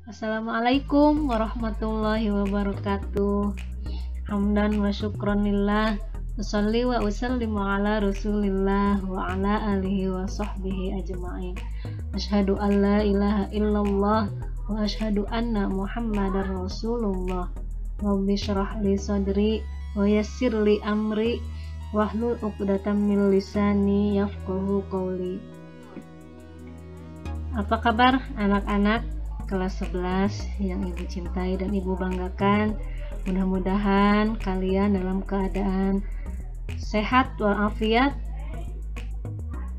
Assalamualaikum warahmatullahi wabarakatuh. Hamdan wa syukranillah. Usolli wa usallimu ala rasulillah wa ala alihi wa sahbihi ajma'in. Asyhadu an la ilaha illallah wa asyhadu anna muhammadar rasulullah. Rabbi syrah li sadri wa yassir li amri wahlul 'uqdatam min lisani yafqahu qawli. Apa kabar anak-anak kelas 11 yang ibu cintai dan ibu banggakan? Mudah-mudahan kalian dalam keadaan sehat walafiat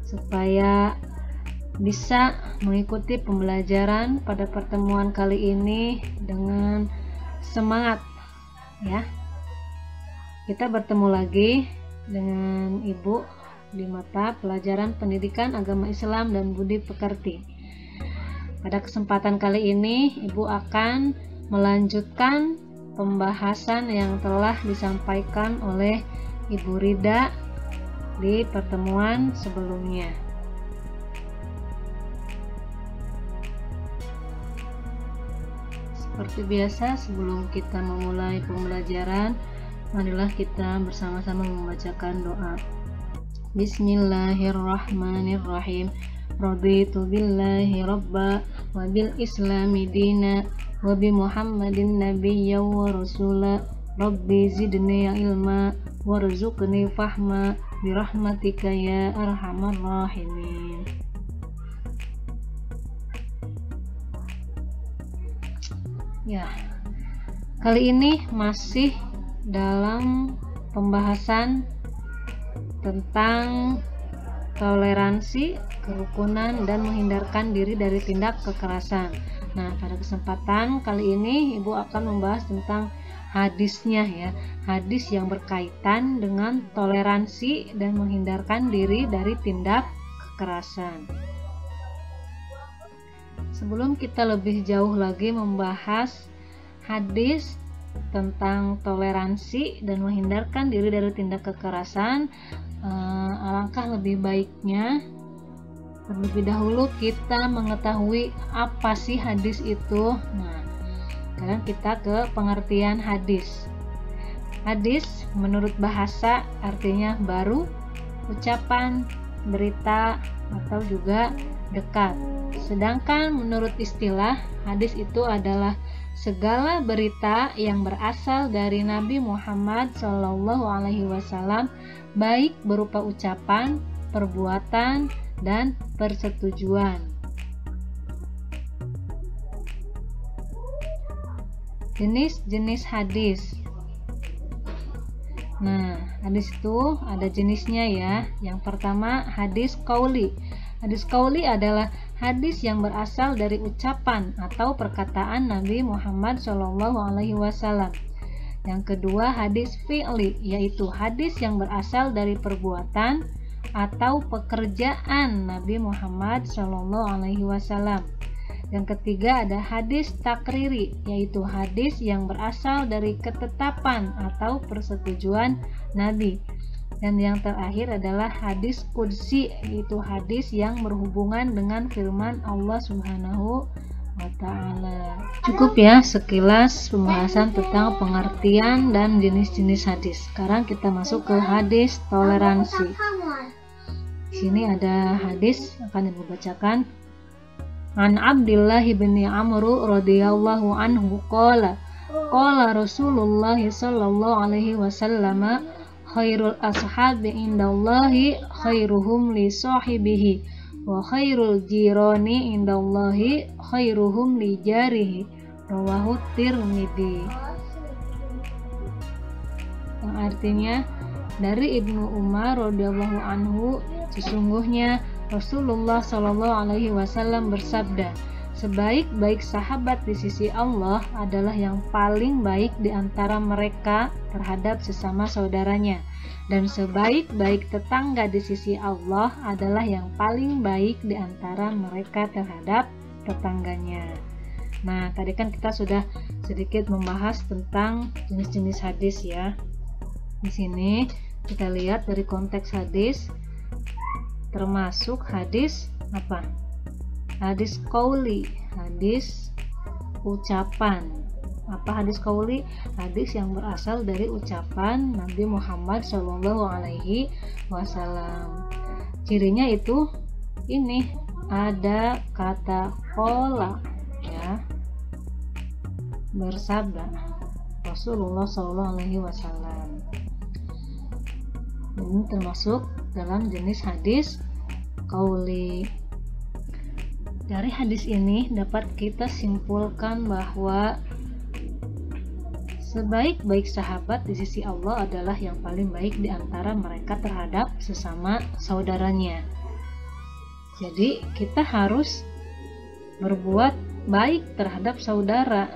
supaya bisa mengikuti pembelajaran pada pertemuan kali ini dengan semangat ya. Kita bertemu lagi dengan ibu di mata pelajaran pendidikan agama Islam dan budi pekerti. Pada kesempatan kali ini, Ibu akan melanjutkan pembahasan yang telah disampaikan oleh Ibu Rida di pertemuan sebelumnya. Seperti biasa, sebelum kita memulai pembelajaran, marilah kita bersama-sama membacakan doa. Bismillahirrahmanirrahim. Raditu billahi rabba wa bil islami dina wa bi muhammadin nabiyya wa rasula. Rabbi zidni ilma warzuqni fahma bi rahmatika ya arhamar rahimin. Ya, kali ini masih dalam pembahasan tentang toleransi, kerukunan, dan menghindarkan diri dari tindak kekerasan. Nah, pada kesempatan kali ini Ibu akan membahas tentang hadisnya ya. Hadis yang berkaitan dengan toleransi dan menghindarkan diri dari tindak kekerasan. Sebelum kita lebih jauh lagi membahas hadis tentang toleransi dan menghindarkan diri dari tindak kekerasan, alangkah lebih baiknya terlebih dahulu kita mengetahui apa sih hadis itu. Nah, sekarang kita ke pengertian hadis. Hadis menurut bahasa artinya baru, ucapan, berita, atau juga dekat. Sedangkan menurut istilah, hadis itu adalah segala berita yang berasal dari Nabi Muhammad SAW, baik berupa ucapan, perbuatan, dan persetujuan. Jenis-jenis hadis. Nah, hadis itu ada jenisnya ya. Yang pertama, hadis qauli. Hadis qauli adalah hadis yang berasal dari ucapan atau perkataan Nabi Muhammad SAW. Yang kedua, hadis fi'li, yaitu hadis yang berasal dari perbuatan atau pekerjaan Nabi Muhammad SAW. Yang ketiga ada hadis takriri, yaitu hadis yang berasal dari ketetapan atau persetujuan Nabi. Dan yang terakhir adalah hadis qudsi, yaitu hadis yang berhubungan dengan firman Allah Subhanahu wa ta'ala. Cukup ya sekilas pembahasan tentang pengertian dan jenis-jenis hadis. Sekarang kita masuk ke hadis toleransi. Di sini ada hadis akan Ibu bacakan. An Abdullah bin Amr radhiyallahu anhu qala Rasulullah sallallahu alaihi wasallam khairul ashabi indallahi khairuhum li sahibihi wa khairul jirani indallahi khairuhum li jarihi. Rawahu Tirmidzi. Yang artinya, dari Ibnu Umar radhiyallahu anhu, sesungguhnya Rasulullah Shallallahu alaihi wasallam bersabda, sebaik-baik sahabat di sisi Allah adalah yang paling baik di antara mereka terhadap sesama saudaranya, dan sebaik-baik tetangga di sisi Allah adalah yang paling baik di antara mereka terhadap tetangganya. Nah, tadi kan kita sudah sedikit membahas tentang jenis-jenis hadis ya. Di sini kita lihat dari konteks hadis, termasuk hadis apa? Hadis qauli, hadis ucapan. Apa hadis qauli? Hadis yang berasal dari ucapan Nabi Muhammad SAW. Cirinya itu ini ada kata qala, ya, bersabda Rasulullah SAW. Ini termasuk dalam jenis hadis qauli. Dari hadis ini dapat kita simpulkan bahwa sebaik-baik sahabat di sisi Allah adalah yang paling baik di antara mereka terhadap sesama saudaranya. Jadi kita harus berbuat baik terhadap saudara.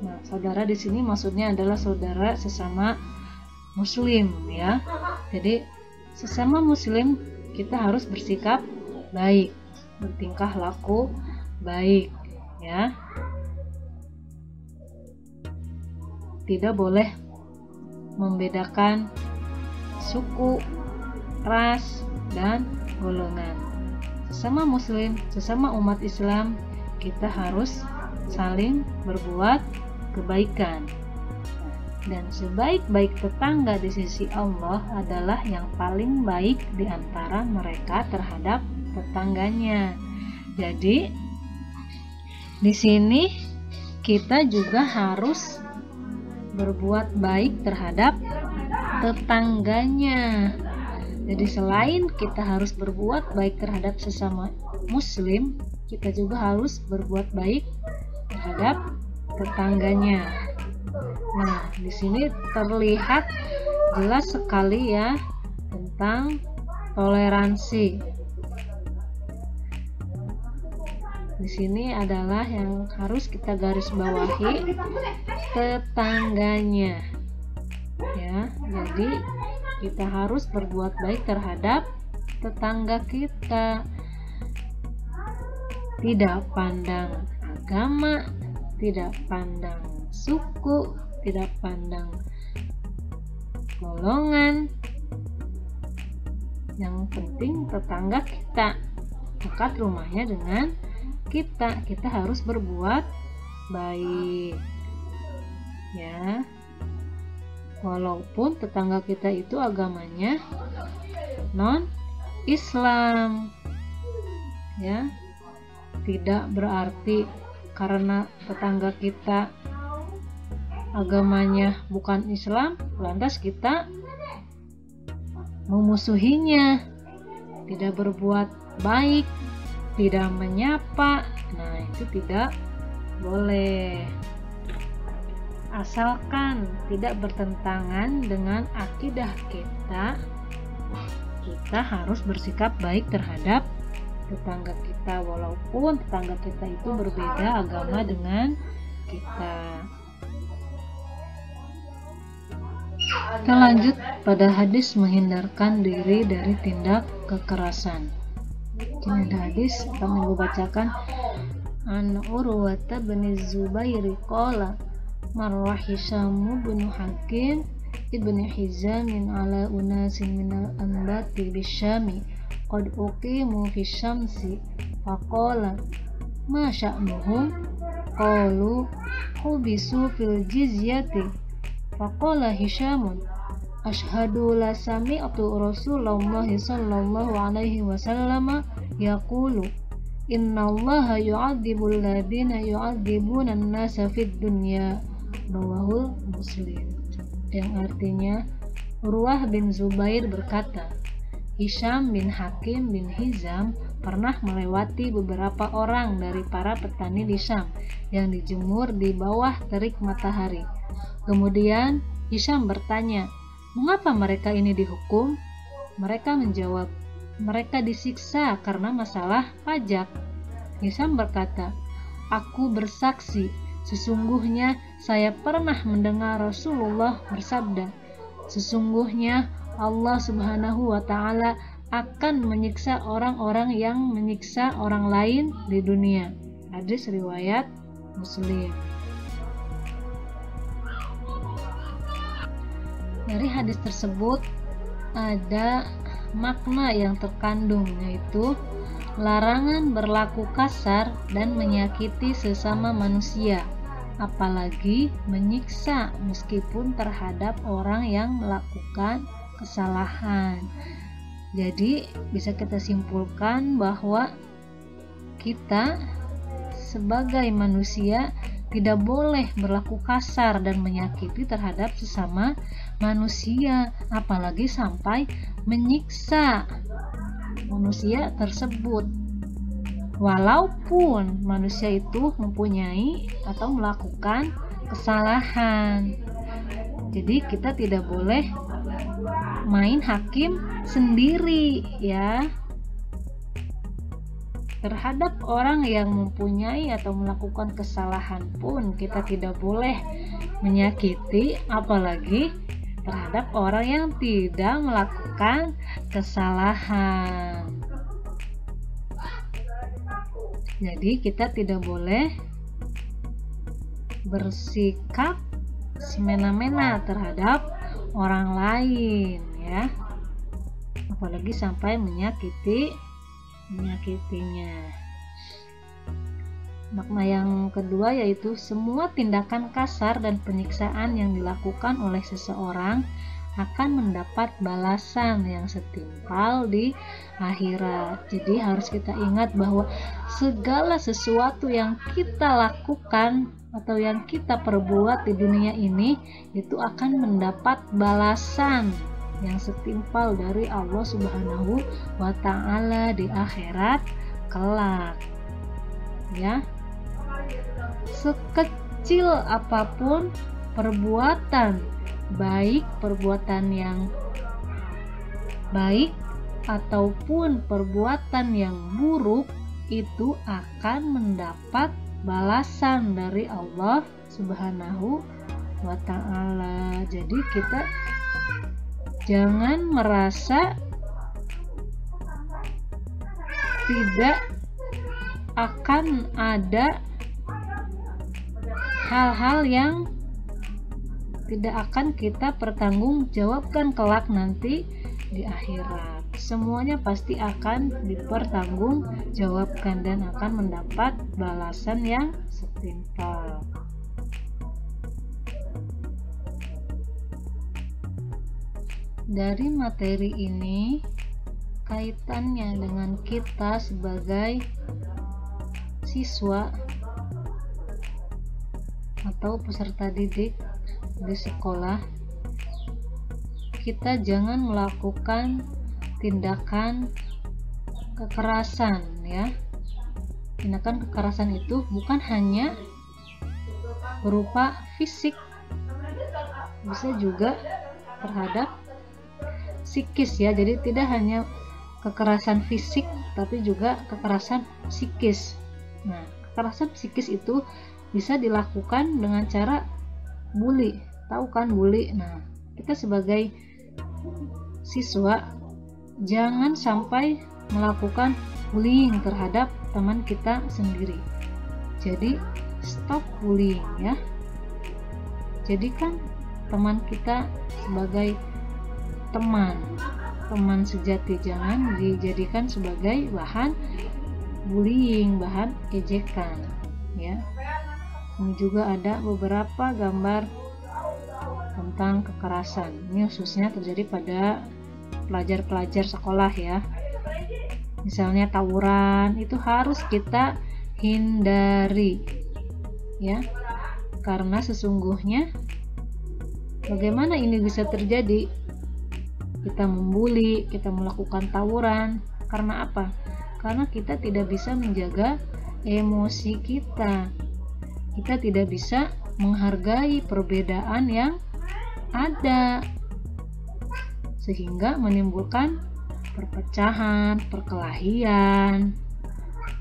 Nah, saudara di sini maksudnya adalah saudara sesama muslim, ya. Jadi sesama muslim kita harus bersikap baik, bertingkah laku baik, ya. Tidak boleh membedakan suku, ras, dan golongan. Sesama muslim, sesama umat Islam, kita harus saling berbuat kebaikan. Dan sebaik-baik tetangga di sisi Allah adalah yang paling baik di antara mereka terhadap tetangganya. Jadi di sini kita juga harus berbuat baik terhadap tetangganya. Jadi selain kita harus berbuat baik terhadap sesama muslim, kita juga harus berbuat baik terhadap tetangganya. Nah, di sini terlihat jelas sekali ya tentang toleransi. Di sini adalah yang harus kita garis bawahi, tetangganya. Ya, jadi kita harus berbuat baik terhadap tetangga kita. Tidak pandang agama, tidak pandang suku, tidak pandang golongan. Yang penting tetangga kita, dekat rumahnya dengan kita harus berbuat baik, ya, walaupun tetangga kita itu agamanya non Islam, ya. Tidak berarti karena tetangga kita agamanya bukan Islam lantas kita memusuhinya, tidak berbuat baik, tidak menyapa. Nah, itu tidak boleh, asalkan tidak bertentangan dengan akidah kita. Kita harus bersikap baik terhadap tetangga kita walaupun tetangga kita itu berbeda agama dengan kita. Kita lanjut pada hadis menghindarkan diri dari tindak kekerasan. Ini hadis kami bacakan. An Urwata bin Zubair qala marra Hisham bin Hakim ibn Hizam ala unasin min al-anbati bisyami qad uqimu fi syamsi faqala ma sya'nuhum qalu hubisu fil jizyati faqala Hishamun ashhadu la sami'tu Rasulullah sallallahu alaihi wasallam yaqulu innallaha yu'adzibul ladina yu'adzibuna an-nasa fid dunya rawahul Muslim. Yang artinya Urwah bin Zubair berkata, Hisham bin Hakim bin Hizam pernah melewati beberapa orang dari para petani di Syam yang dijemur di bawah terik matahari. Kemudian Hisham bertanya, mengapa mereka ini dihukum? Mereka menjawab, mereka disiksa karena masalah pajak. Hisham berkata, aku bersaksi, sesungguhnya saya pernah mendengar Rasulullah bersabda, sesungguhnya Allah Subhanahu wa Ta'ala akan menyiksa orang-orang yang menyiksa orang lain di dunia. Hadis riwayat Muslim. Dari hadis tersebut ada makna yang terkandung, yaitu larangan berlaku kasar dan menyakiti sesama manusia, apalagi menyiksa meskipun terhadap orang yang melakukan kesalahan. Jadi bisa kita simpulkan bahwa kita sebagai manusia tidak boleh berlaku kasar dan menyakiti terhadap sesama manusia, apalagi sampai menyiksa manusia tersebut. Walaupun manusia itu mempunyai atau melakukan kesalahan. Jadi kita tidak boleh main hakim sendiri ya. Terhadap orang yang mempunyai atau melakukan kesalahan pun kita tidak boleh menyakiti, apalagi terhadap orang yang tidak melakukan kesalahan. Jadi kita tidak boleh bersikap semena-mena terhadap orang lain ya, apalagi sampai menyakitinya. Makna yang kedua yaitu semua tindakan kasar dan penyiksaan yang dilakukan oleh seseorang akan mendapat balasan yang setimpal di akhirat. Jadi harus kita ingat bahwa segala sesuatu yang kita lakukan atau yang kita perbuat di dunia ini itu akan mendapat balasan yang setimpal dari Allah Subhanahu wa Ta'ala di akhirat kelak ya. Sekecil apapun perbuatan, baik perbuatan yang baik ataupun perbuatan yang buruk, itu akan mendapat balasan dari Allah Subhanahu wa Ta'ala. Jadi kita jangan merasa tidak akan ada hal-hal yang tidak akan kita pertanggungjawabkan kelak nanti di akhirat. Semuanya pasti akan dipertanggungjawabkan dan akan mendapat balasan yang setimpal. Dari materi ini, kaitannya dengan kita sebagai siswa atau peserta didik di sekolah, kita jangan melakukan tindakan kekerasan ya. Tindakan kekerasan itu bukan hanya berupa fisik, bisa juga terhadap psikis ya. Jadi tidak hanya kekerasan fisik tapi juga kekerasan psikis. Nah, kekerasan psikis itu bisa dilakukan dengan cara bully. Tahu kan bully? Nah, kita sebagai siswa jangan sampai melakukan bullying terhadap teman kita sendiri. Jadi stop bullying ya. Jadikan teman kita sebagai teman sejati, jangan dijadikan sebagai bahan bullying, bahan ejekan ya. Ini juga ada beberapa gambar tentang kekerasan. Ini khususnya terjadi pada pelajar-pelajar sekolah ya. Misalnya tawuran, itu harus kita hindari ya. Karena sesungguhnya bagaimana ini bisa terjadi? Kita membuli, kita melakukan tawuran. Karena apa? Karena kita tidak bisa menjaga emosi kita. Kita tidak bisa menghargai perbedaan yang ada, sehingga menimbulkan perpecahan, perkelahian.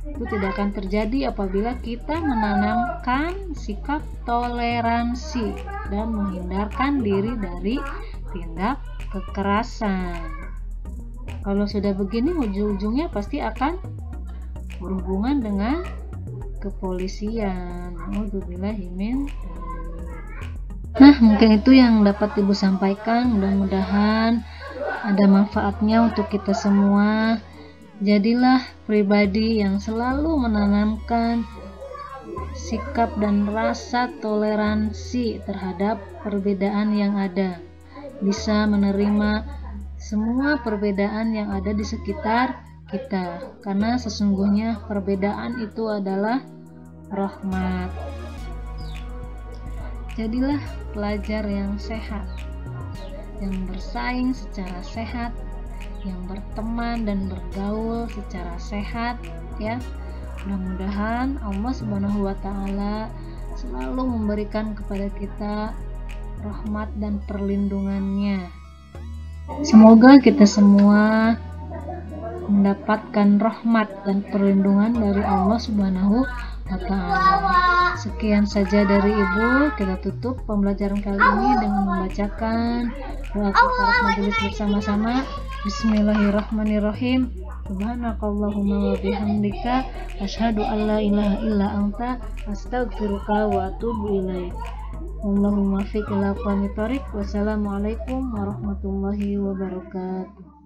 Itu tidak akan terjadi apabila kita menanamkan sikap toleransi dan menghindarkan diri dari tindak kekerasan. Kalau sudah begini, ujung-ujungnya pasti akan berhubungan dengan kepolisian. Nah, mungkin itu yang dapat Ibu sampaikan. Mudah-mudahan ada manfaatnya untuk kita semua. Jadilah pribadi yang selalu menanamkan sikap dan rasa toleransi terhadap perbedaan yang ada, bisa menerima semua perbedaan yang ada di sekitar kita, karena sesungguhnya perbedaan itu adalah rahmat. Jadilah pelajar yang sehat, yang bersaing secara sehat, yang berteman dan bergaul secara sehat, ya. Mudah-mudahan Allah Subhanahu wa taala selalu memberikan kepada kita rahmat dan perlindungannya. Semoga kita semua mendapatkan rahmat dan perlindungan dari Allah Subhanahu wa taala. Sekian saja dari Ibu. Kita tutup pembelajaran kali ini dengan membacakan doa kafarat majelis bersama-sama. Bismillahirrahmanirrahim. Subhanakallahumma wa bihamdika asyhadu an la ilaha illa anta astaghfiruka wa atubu ilaik. Allahumma fiq ila aqwamit thoriq. Wassalamualaikum warahmatullahi wabarakatuh.